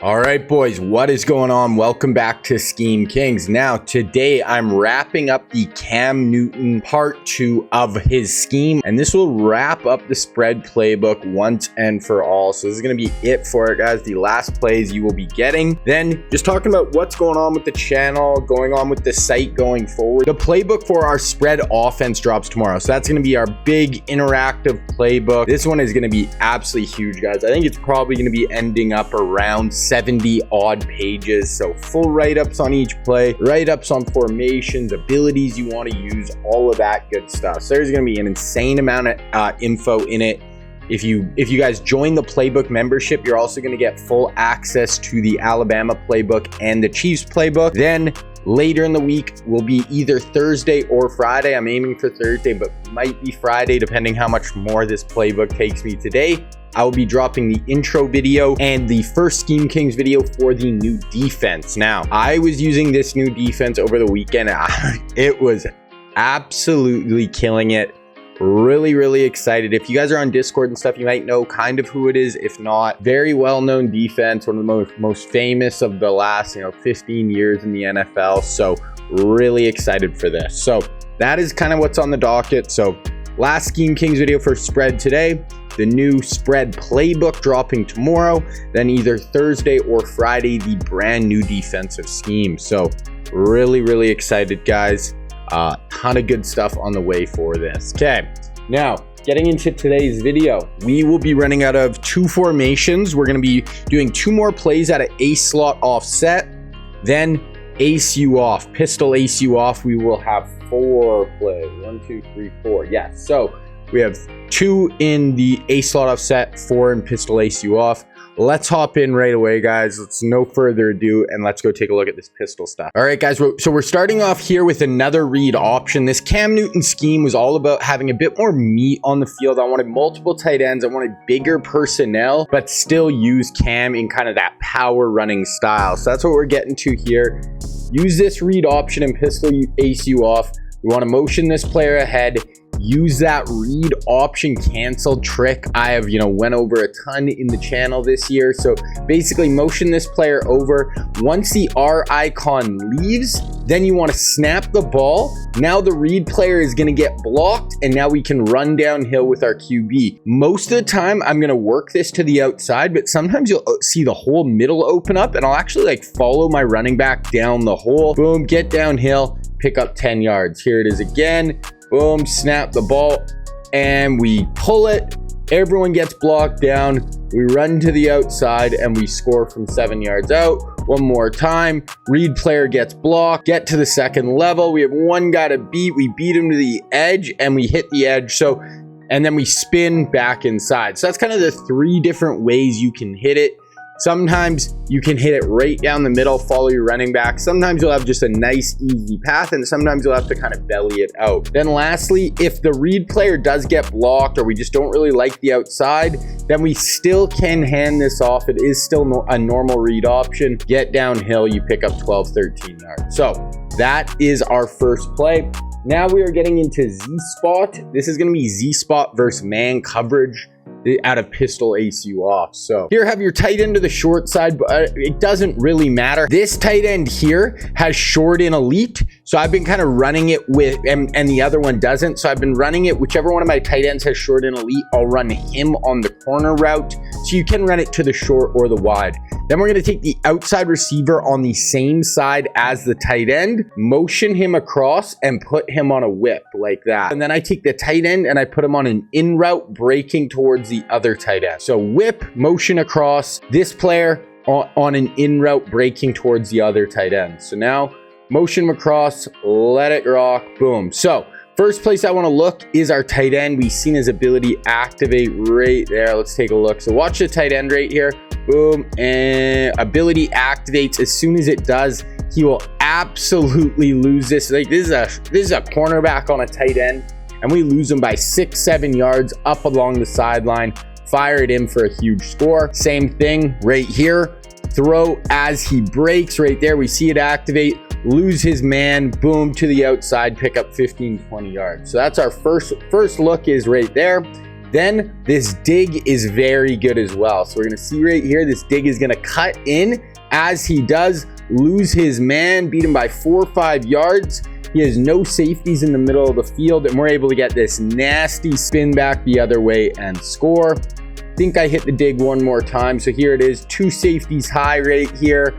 All right, boys, what is going on? Welcome back to Scheme Kings. Now, today I'm wrapping up the Cam Newton part 2 of his scheme, and this will wrap up the spread playbook once and for all. So this is going to be it for it, guys. The last plays you will be getting. Then just talking about what's going on with the channel, going on with the site going forward. The playbook for our spread offense drops tomorrow. So that's going to be our big interactive playbook. This one is going to be absolutely huge, guys. I think it's probably going to be ending up around 70 odd pages. So full write-ups on each play, write-ups on formations, abilities you want to use, all of that good stuff. So there's going to be an insane amount of info in it. If you guys join the playbook membership, you're also going to get full access to the Alabama playbook and the Chiefs playbook. Then later in the week will be either Thursday or Friday. I'm aiming for Thursday, but might be Friday depending how much more this playbook takes me today. I will be dropping the intro video and the first Scheme Kings video for the new defense. Now, I was using this new defense over the weekend. It was absolutely killing it. Really excited. If you guys are on Discord and stuff, you might know kind of who it is. If not, very well-known defense, one of the most famous of the last 15 years in the NFL. So really excited for this. So that is kind of what's on the docket. So last Scheme Kings video for spread today, the new spread playbook dropping tomorrow, then either Thursday or Friday, the brand new defensive scheme. So really excited, guys. Ton of good stuff on the way for this. Okay, now getting into today's video, we will be running out of 2 formations. We're going to be doing 2 more plays at an ace slot offset, then ace U off, pistol ace U off. We will have 4 plays. 1, 2, 3, 4. Yes. So we have 2 in the ace slot offset, 4 in pistol ace U off. Let's hop in right away, guys. Let's no further ado, and let's go take a look at this pistol stuff. All right, guys, so we're starting off here with another read option. This Cam Newton scheme was all about having a bit more meat on the field. I wanted multiple tight ends. I wanted bigger personnel, but still use Cam in kind of that power running style. So that's what we're getting to here. Use this read option and pistol ace U off. We want to motion this player ahead. Use that read option cancel trick. I have, went over a ton in the channel this year. So basically motion this player over. Once the R icon leaves, then you want to snap the ball. Now the read player is going to get blocked, and now we can run downhill with our QB. Most of the time, I'm going to work this to the outside, but sometimes you'll see the whole middle open up, and I'll actually follow my running back down the hole. Boom, get downhill, pick up 10 yards. Here it is again. Boom, snap the ball, and we pull it. Everyone gets blocked down. We run to the outside, and we score from 7 yards out. One more time. Read player gets blocked. Get to the second level. We have one guy to beat. We beat him to the edge, and we hit the edge. And then we spin back inside. So that's kind of the 3 different ways you can hit it. Sometimes you can hit it right down the middle, follow your running back. Sometimes you'll have just a nice, easy path, and sometimes you'll have to kind of belly it out. Then lastly, if the read player does get blocked or we just don't really like the outside, then we still can hand this off. It is still a normal read option. Get downhill, you pick up 12, 13 yards. So that is our first play. Now we are getting into Z-spot. This is going to be Z-spot versus man coverage out of pistol ace U off. So here have your tight end to the short side, but it doesn't really matter. This tight end here has short in elite, so I've been kind of running it with, and the other one doesn't, so I've been running it, whichever one of my tight ends has short in elite, I'll run him on the corner route, so you can run it to the short or the wide. Then we're going to take the outside receiver on the same side as the tight end, motion him across, and put him on a whip like that. And then I take the tight end and I put him on an in route, breaking towards the other tight end. So whip, motion across, this player on an in route, breaking towards the other tight end. So now motion him across, let it rock, boom. So first place I want to look is our tight end. We've seen his ability activate right there. Let's take a look. So watch the tight end right here. Boom, and ability activates. As soon as it does, he will absolutely lose this. This is a cornerback on a tight end, and we lose him by 6-7 yards up along the sideline. Fire it in for a huge score. Same thing right here. Throw as he breaks right there. We see it activate. Lose his man. Boom, to the outside. Pick up 15-20 yards. So that's our first look is right there. Then this dig is very good as well. So we're gonna see right here, this dig is gonna cut in. As he does, lose his man, beat him by 4 or 5 yards. He has no safeties in the middle of the field, and we're able to get this nasty spin back the other way and score. I think I hit the dig one more time. So here it is, 2 safeties high right here.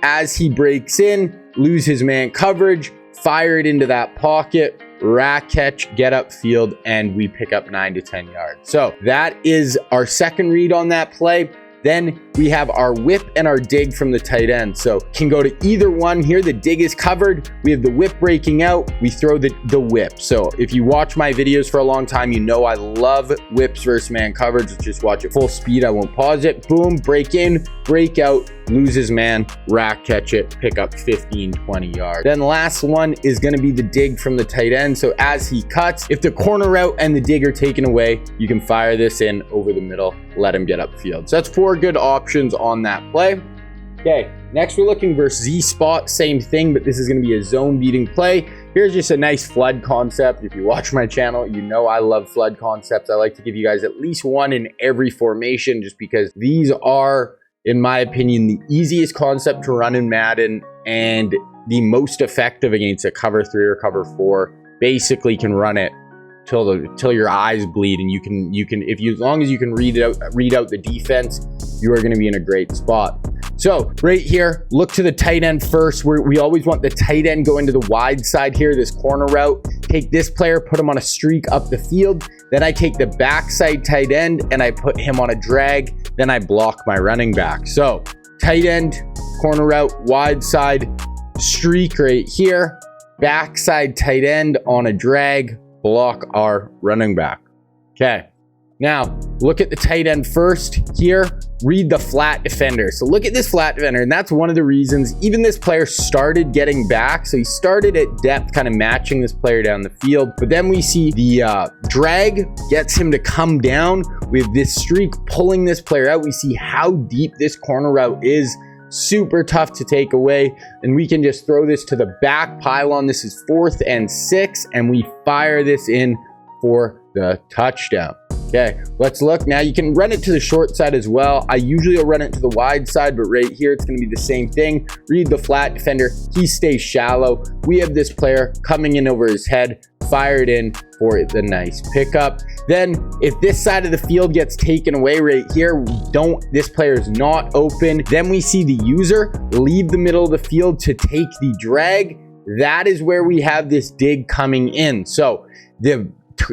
As he breaks in, lose his man coverage, fire it into that pocket, rack catch, get upfield, and we pick up 9 to 10 yards. So that is our second read on that play. Then we have our whip and our dig from the tight end. So can go to either one here. The dig is covered. We have the whip breaking out. We throw the whip. So if you watch my videos for a long time, you know I love whips versus man coverage. Just watch it full speed. I won't pause it. Boom, break in, break out, lose his man, rack catch it, pick up 15, 20 yards. Then last one is going to be the dig from the tight end. So as he cuts, if the corner route and the dig are taken away, you can fire this in over the middle, let him get upfield. So that's 4 good options on that play. Okay, next we're looking versus Z-spot, same thing, but this is going to be a zone beating play. Here's just a nice flood concept. If you watch my channel, you know I love flood concepts. I like to give you guys at least one in every formation just because these are, in my opinion, the easiest concept to run in Madden and the most effective against a cover 3 or cover 4. Basically can run it till your eyes bleed, and you can as long as you can read out the defense, you are going to be in a great spot. So right here, look to the tight end first. We always want the tight end going to the wide side here, this corner route. Take this player, put him on a streak up the field. Then I take the backside tight end and I put him on a drag. Then I block my running back. So tight end, corner route, wide side, streak right here. Backside tight end on a drag, block our running back. Okay. Now, look at the tight end first here. Read the flat defender. So look at this flat defender, and that's one of the reasons even this player started getting back. So he started at depth, kind of matching this player down the field. But then we see the drag gets him to come down. We have this streak pulling this player out. We see how deep this corner route is. Super tough to take away. And we can just throw this to the back pylon. This is 4th and 6, and we fire this in for the touchdown. Okay, let's look. Now you can run it to the short side as well. I usually will run it to the wide side, but right here it's going to be the same thing. Read the flat defender. He stays shallow. We have this player coming in over his head, fired in for the nice pickup. Then if this side of the field gets taken away right here, this player is not open. Then we see the user leave the middle of the field to take the drag. That is where we have this dig coming in. So the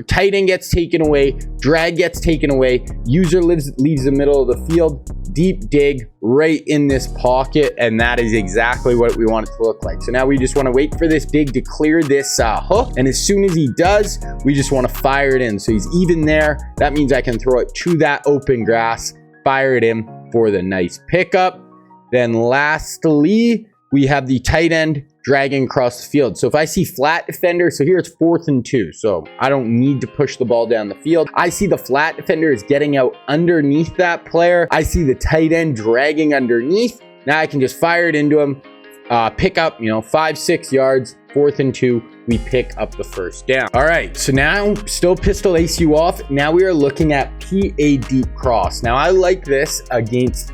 tight end gets taken away, drag gets taken away, user leaves the middle of the field, deep dig right in this pocket, and that is exactly what we want it to look like. So now we just want to wait for this dig to clear this hook, and as soon as he does, we just want to fire it in. So he's even there. That means I can throw it to that open grass, fire it in for the nice pickup. Then lastly, we have the tight end dragging across the field. So if I see flat defender, so here it's 4th and 2. So I don't need to push the ball down the field. I see the flat defender is getting out underneath that player. I see the tight end dragging underneath. Now I can just fire it into him, pick up, 5-6 yards, 4th and 2. We pick up the first down. All right, so now still pistol ace you off. Now we are looking at PA deep cross. Now I like this against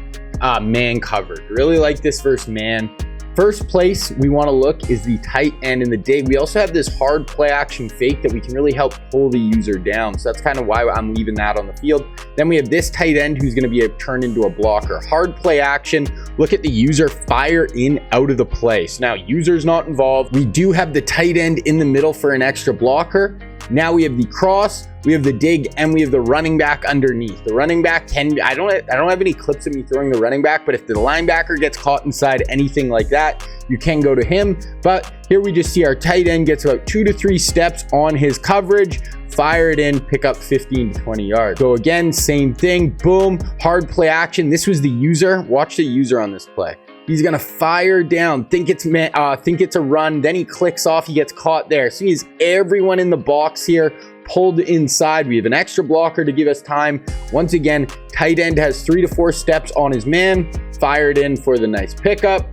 man covered. Really like this versus man. First place we want to look is the tight end in the dig. We also have this hard play action fake that we can really help pull the user down. So that's kind of why I'm leaving that on the field. Then we have this tight end who's going to be turned into a blocker. Hard play action. Look at the user fire in out of the play. So now user's not involved. We do have the tight end in the middle for an extra blocker. Now we have the cross, we have the dig, and we have the running back underneath. The running back I don't have any clips of me throwing the running back, but if the linebacker gets caught inside anything like that, you can go to him. But here we just see our tight end gets about 2 to 3 steps on his coverage, fire it in, pick up 15 to 20 yards. So again, same thing, boom, hard play action. This was the user. Watch the user on this play. He's gonna fire down, think it's a run, then he clicks off, he gets caught there. So he has everyone in the box here pulled inside. We have an extra blocker to give us time. Once again, tight end has 3 to 4 steps on his man, fired in for the nice pickup.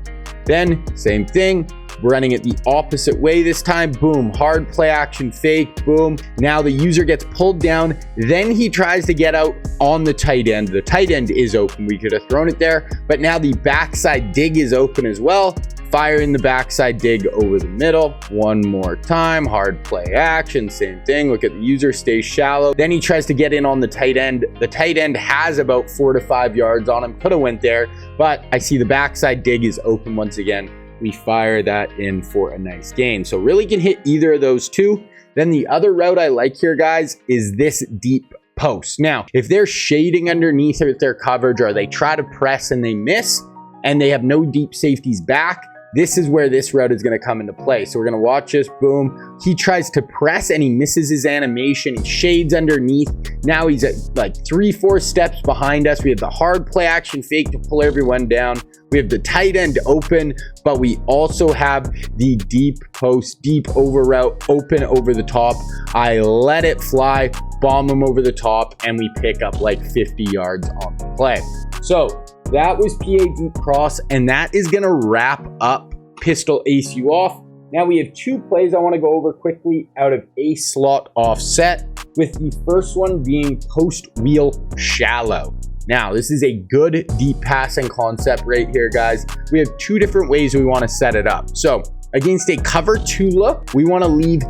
Then same thing, We're running it the opposite way this time. Boom, hard play action fake, boom. Now the user gets pulled down, then he tries to get out on the tight end. The tight end is open. We could have thrown it there, but now the backside dig is open as well. Fire in the backside dig over the middle. One more time, hard play action, same thing. Look at the user, stays shallow. Then he tries to get in on the tight end. The tight end has about 4 to 5 yards on him. Could have went there, but I see the backside dig is open once again. We fire that in for a nice gain. So really can hit either of those two. Then the other route I like here, guys, is this deep post. Now, if they're shading underneath their coverage or they try to press and they miss and they have no deep safeties back, this is where this route is going to come into play. So we're going to watch this. Boom. He tries to press and he misses his animation. He shades underneath. Now he's at like 3-4 steps behind us. We have the hard play action fake to pull everyone down. We have the tight end open, but we also have the deep post, deep over route open over the top. I let it fly, bomb him over the top, and we pick up like 50 yards on the play. So that was PA deep cross, and that is going to wrap up pistol ace you off. Now we have two plays I want to go over quickly out of ace slot offset, with the first one being post wheel shallow. Now, this is a good deep passing concept right here, guys. We have two different ways we want to set it up. So against a cover 2 look, we want to leave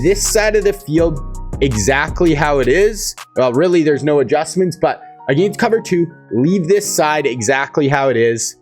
this side of the field exactly how it is. Well, really, there's no adjustments, but against cover 2, leave this side exactly how it is.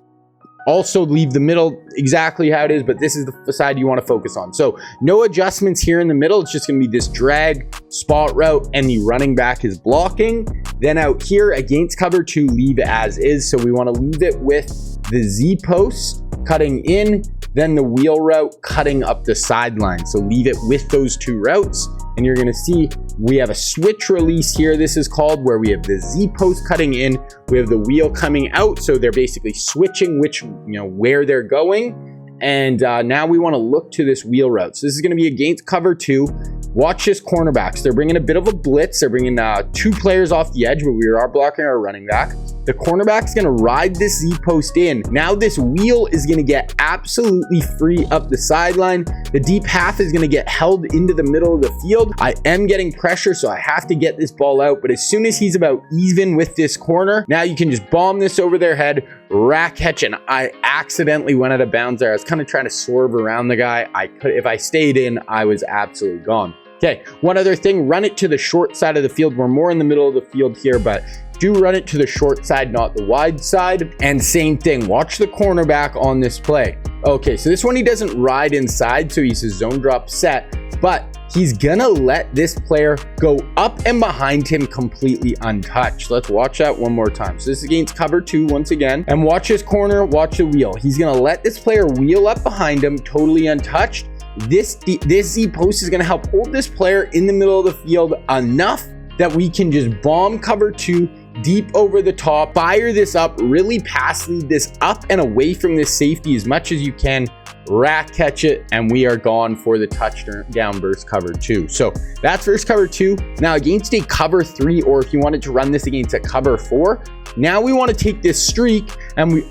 Also leave the middle exactly how it is, but this is the side you want to focus on. So no adjustments here in the middle. It's just going to be this drag, spot route, and the running back is blocking. Then out here against cover 2, leave as is. So we want to leave it with the Z post cutting in, then the wheel route cutting up the sideline. So leave it with those two routes. And you're going to see we have a switch release here. This is called where we have the Z post cutting in. We have the wheel coming out. So they're basically switching where they're going. And now we want to look to this wheel route. So this is going to be against cover 2. Watch this cornerbacks. They're bringing a bit of a blitz. They're bringing 2 players off the edge, but we are blocking our running back. The cornerback's going to ride this Z post in. Now this wheel is going to get absolutely free up the sideline. The deep half is going to get held into the middle of the field. I am getting pressure, so I have to get this ball out. But as soon as he's about even with this corner, now you can just bomb this over their head, rack catch, and I accidentally went out of bounds there. I was kind of trying to swerve around the guy. If I stayed in, I was absolutely gone. Okay, one other thing, run it to the short side of the field. We're more in the middle of the field here, but do run it to the short side, not the wide side. And same thing, watch the cornerback on this play. Okay, so this one he doesn't ride inside, so he's a zone drop set, but he's gonna let this player go up and behind him completely untouched. Let's watch that one more time. So this is against cover 2 once again, and watch his corner, watch the wheel. He's gonna let this player wheel up behind him totally untouched. This Z post is gonna help hold this player in the middle of the field enough that we can just bomb cover 2 deep over the top, fire this up, really pass lead this up and away from this safety as much as you can, rack catch it, and we are gone for the touchdown versus cover 2. So that's versus cover 2. Now against a cover 3, or if you wanted to run this against a cover 4, now we want to take this streak and we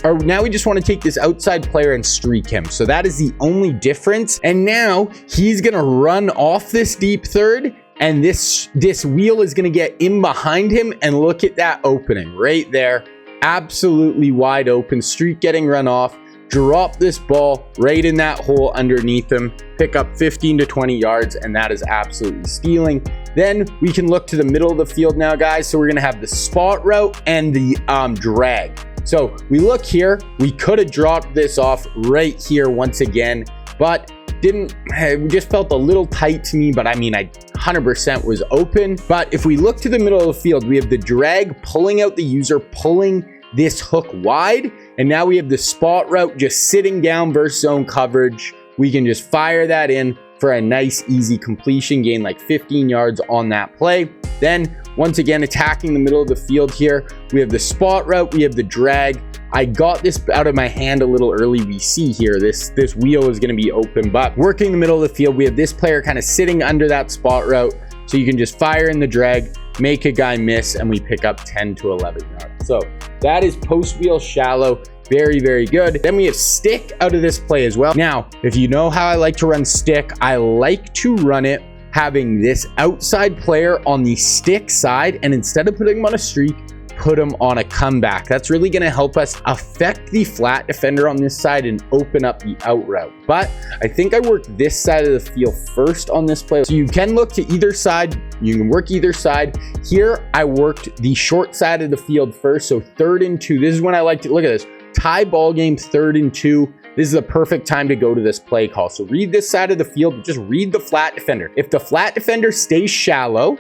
just want to take this outside player and streak him. So that is the only difference. And now he's going to run off this deep third, and this wheel is going to get in behind him, and look at that opening right there. Absolutely wide open, streak getting run off. Drop this ball right in that hole underneath him, pick up 15 to 20 yards, and that is absolutely stealing. Then we can look to the middle of the field now, guys. So we're going to have the spot route and the drag. So we look here, we could have dropped this off right here once again, but we just felt a little tight to me, but I mean, I 100% was open. But if we look to the middle of the field, we have the drag pulling out the user, pulling this hook wide, and now we have the spot route just sitting down versus zone coverage. We can just fire that in for a nice easy completion, gain like 15 yards on that play. Then once again, attacking the middle of the field here, we have the spot route, we have the drag. I got this out of my hand a little early. We see here this wheel is going to be open, but working the middle of the field, we have this player kind of sitting under that spot route, so you can just fire in the drag, make a guy miss, and we pick up 10 to 11 yards. So that is post wheel shallow. Very, very good. Then we have stick out of this play as well. Now, if you know how I like to run stick, I like to run it having this outside player on the stick side, and instead of putting him on a streak, put him on a comeback. That's really going to help us affect the flat defender on this side and open up the out route. But I think I worked this side of the field first on this play. So you can look to either side. You can work either side. Here, I worked the short side of the field first. So 3rd and 2. This is when I like to look at this. Tie ball game, 3rd and 2. This is a perfect time to go to this play call. So read this side of the field. Just read the flat defender. If the flat defender stays shallow,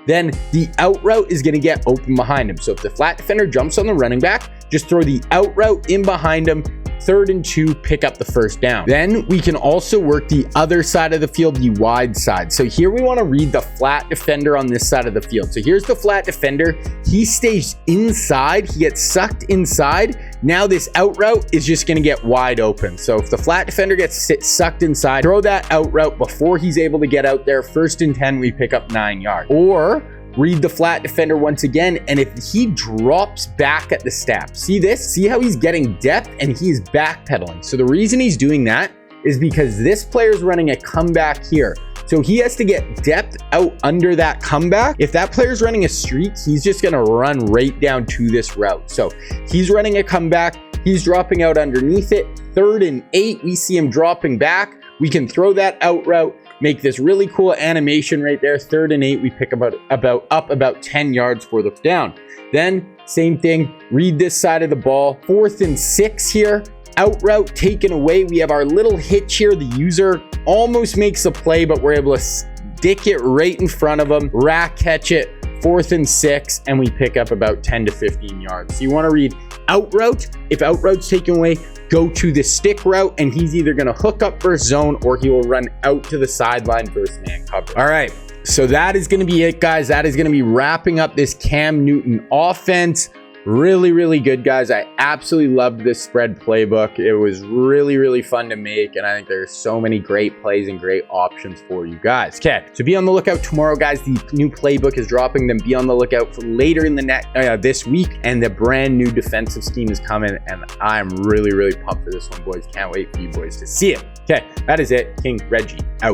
then the out route is going to get open behind him. So if the flat defender jumps on the running back, just throw the out route in behind him. 3rd and 2, pick up the first down. Then we can also work the other side of the field, the wide side. So here we want to read the flat defender on this side of the field. So here's the flat defender. He stays inside. He gets sucked inside. Now this out route is just going to get wide open. So if the flat defender gets sucked inside, throw that out route before he's able to get out there. 1st and 10, we pick up 9 yards. Or read the flat defender once again, and if he drops back at the snap, see this? See how he's getting depth and he's backpedaling. So the reason he's doing that is because this player is running a comeback here. So he has to get depth out under that comeback. If that player's running a streak, he's just gonna run right down to this route. So he's running a comeback, he's dropping out underneath it. 3rd and 8, we see him dropping back. We can throw that out route, make this really cool animation right there. 3rd and 8, we pick up about 10 yards for the down. Then same thing, read this side of the ball. 4th and 6 here, out route taken away. We have our little hitch here. The user almost makes a play, but we're able to stick it right in front of him, rack catch it. 4th and 6, and we pick up about 10 to 15 yards. So you want to read out route. If out route's taken away, go to the stick route, and he's either going to hook up versus zone or he will run out to the sideline versus man cover. All right, so that is going to be it, guys. That is going to be wrapping up this Cam Newton offense. Really, really good, guys. I absolutely loved this spread playbook. It was really, really fun to make, and I think there's so many great plays and great options for you guys. Okay, so be on the lookout tomorrow, guys. The new playbook is dropping. Then be on the lookout for later in the this week, and the brand new defensive scheme is coming, and I'm really, really pumped for this one, boys. Can't wait for you boys to see it. Okay, that is it. King Reggie out.